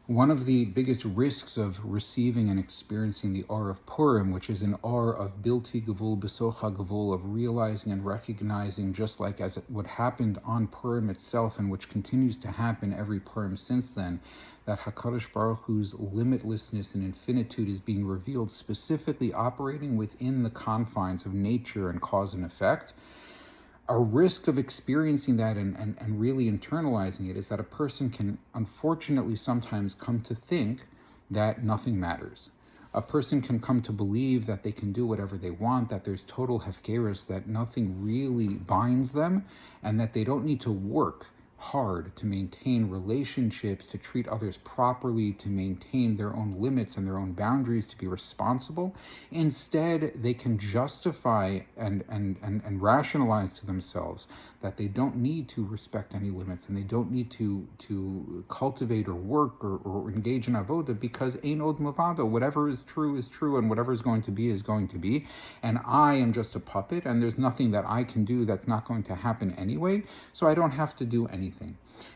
One of the biggest risks of receiving and experiencing the Or of Purim, which is an Or of Bilti Gavul Besocha Gavul, of realizing and recognizing, just like as what happened on Purim itself and which continues to happen every Purim since then, that HaKadosh Baruch Hu's limitlessness and infinitude is being revealed, specifically operating within the confines of nature and cause and effect. A risk of experiencing that and really internalizing it is that a person can unfortunately sometimes come to think that nothing matters. A person can come to believe that they can do whatever they want, that there's total hefkerus, that nothing really binds them, and that they don't need to work hard to maintain relationships, to treat others properly, to maintain their own limits and their own boundaries, to be responsible. Instead, they can justify and rationalize to themselves that they don't need to respect any limits and they don't need to cultivate or work or engage in avoda, because ein od milvado, whatever is true, and whatever is going to be, and I am just a puppet, and there's nothing that I can do that's not going to happen anyway, so I don't have to do anything.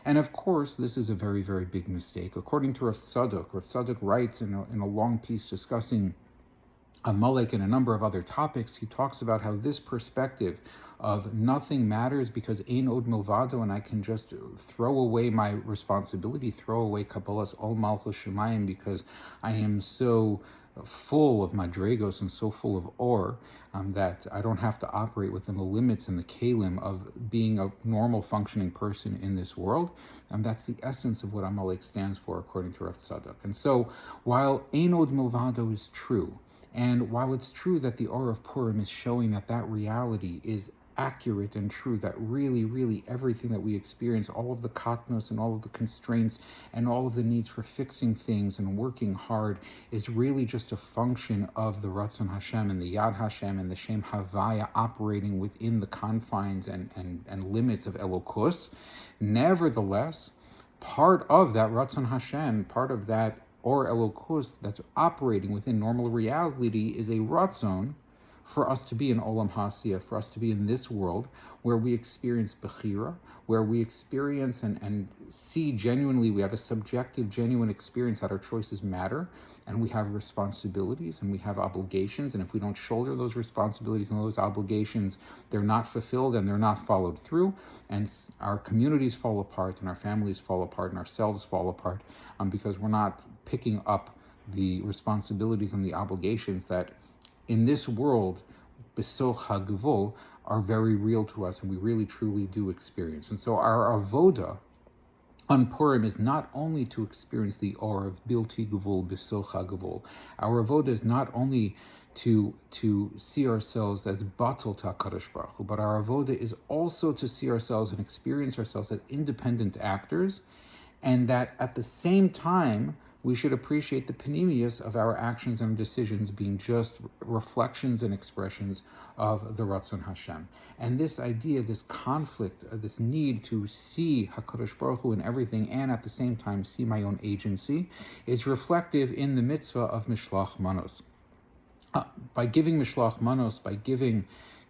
And of course, this is a very, very big mistake. According to Rav Tzadok writes in a long piece discussing Amalek and a number of other topics, he talks about how this perspective of nothing matters because ein od milvado, and I can just throw away my responsibility, throw away Kabbalah's Ol Malchus Shemayim, because I am so full of madregos and so full of or that I don't have to operate within the limits and the kalim of being a normal functioning person in this world. And that's the essence of what Amalek stands for, according to Rav Tzadok. And so while ein od milvado is true, and while it's true that the Or of Purim is showing that that reality is accurate and true, that really, really everything that we experience, all of the katnos and all of the constraints and all of the needs for fixing things and working hard, is really just a function of the Ratzon Hashem and the Yad Hashem and the Shem Havaya operating within the confines and limits of Elokus. Nevertheless, part of that Ratzon Hashem, part of that Or Elokus that's operating within normal reality, is a Ratzon for us to be in Olam Hasiyah, for us to be in this world where we experience Bechira, where we experience and see genuinely, we have a subjective, genuine experience that our choices matter, and we have responsibilities and we have obligations, and if we don't shoulder those responsibilities and those obligations, they're not fulfilled and they're not followed through, and our communities fall apart and our families fall apart and ourselves fall apart because we're not picking up the responsibilities and the obligations that in this world, Besoch HaGevul, are very real to us and we really truly do experience. And so our avoda on Purim is not only to experience the Or of Bilti Gevul Besoch HaGevul. Our avoda is not only to see ourselves as batal to HaKadosh Baruch Hu, but our avoda is also to see ourselves and experience ourselves as independent actors, and that at the same time, we should appreciate the panemius of our actions and decisions being just reflections and expressions of the Ratzon Hashem. And this idea, this conflict, this need to see HaKadosh Baruch Hu in everything and at the same time see my own agency, is reflective in the mitzvah of Mishloach Manos. By giving Mishloach Manos, by giving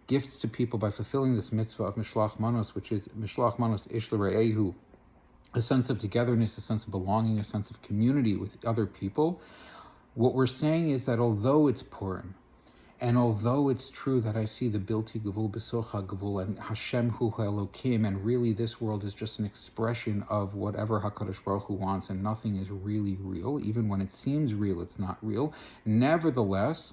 gifts to people, by fulfilling this mitzvah of Mishloach Manos, which is Mishloach Manos Ish L'Re'ehu, a sense of togetherness, a sense of belonging, a sense of community with other people. What we're saying is that although it's Purim, and although it's true that I see the Bilti Gevul Besoch HaGevul and Hashem Hu Elokim, and really this world is just an expression of whatever HaKadosh Baruch Hu wants, and nothing is really real, even when it seems real, it's not real. Nevertheless,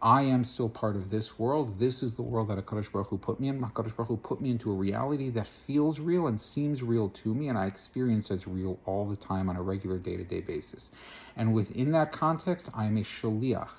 I am still part of this world. This is the world that HaKadosh Baruch Hu put me in. HaKadosh Baruch Hu put me into a reality that feels real and seems real to me, and I experience as real all the time on a regular day-to-day basis. And within that context, I am a shaliach.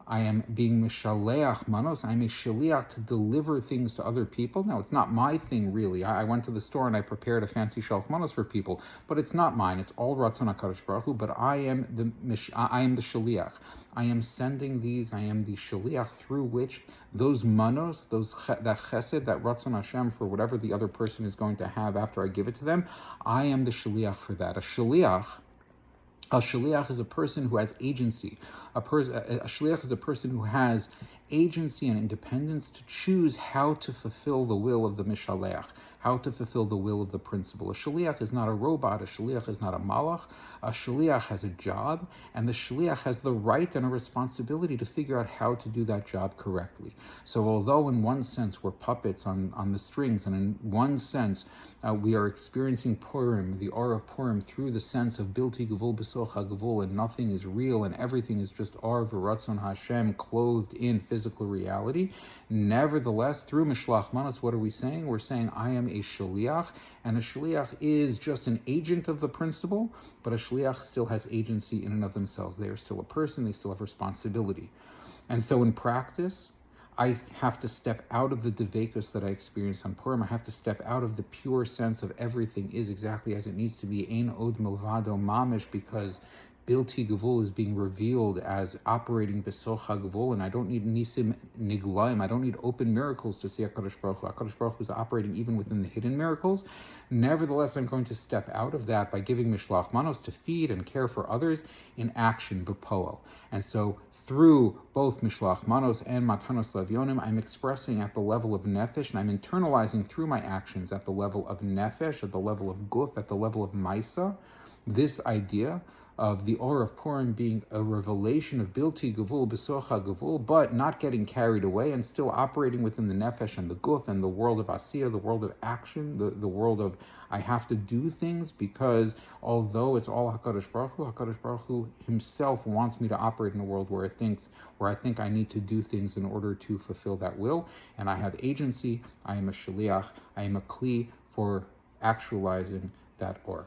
I am being mishaleach manos. I'm a shaliach to deliver things to other people. Now, it's not my thing, really. I went to the store and I prepared a fancy shelf manos for people, but it's not mine. It's all Ratzon HaKadosh Baruch Hu, but I am the shaliach. I am sending these. I am the shaliach through which those manos, that chesed, that Ratzon Hashem for whatever the other person is going to have after I give it to them, I am the shaliach for that. A shaliach is a person who has agency. A shaliach is a person who has agency and independence to choose how to fulfill the will of the Mishloach, how to fulfill the will of the principle. A shaliach is not a robot, a shaliach is not a malach. A shaliach has a job, and the shaliach has the right and a responsibility to figure out how to do that job correctly. So although in one sense we're puppets on the strings, and in one sense we are experiencing Purim, the aura of Purim, through the sense of Bilti Gevul B'soch HaGevul, and nothing is real and everything is just Ar V'Ratzon Hashem clothed in physical reality. Nevertheless, through Mishloach Manos, what are we saying? We're saying I am a shaliach, and a shaliach is just an agent of the principle, but a shaliach still has agency in and of themselves. They are still a person, they still have responsibility. And so in practice, I have to step out of the devekus that I experienced on Purim. I have to step out of the pure sense of everything is exactly as it needs to be, ein od milvado mamish, because Bilti Gevul is being revealed as operating Besoch HaGevul, and I don't need Nisim Niglaim, I don't need open miracles to see HaKadosh Baruch Hu. HaKadosh Baruch Hu is operating even within the hidden miracles. Nevertheless, I'm going to step out of that by giving Mishloach Manos to feed and care for others in action, B'poel. And so through both Mishloach Manos and Matanos Levionim, I'm expressing at the level of Nefesh, and I'm internalizing through my actions at the level of Nefesh, at the level of Guf, at the level of Maisa, this idea of the aura of Purim being a revelation of Bilti Gevul B'soch HaGevul, but not getting carried away and still operating within the Nefesh and the Guf and the world of Asiya, the world of action, the world of I have to do things, because although it's all HaKadosh Baruch Hu himself wants me to operate in a world where I think I need to do things in order to fulfill that will, and I have agency. I am a shaliach, I am a kli for actualizing that aura.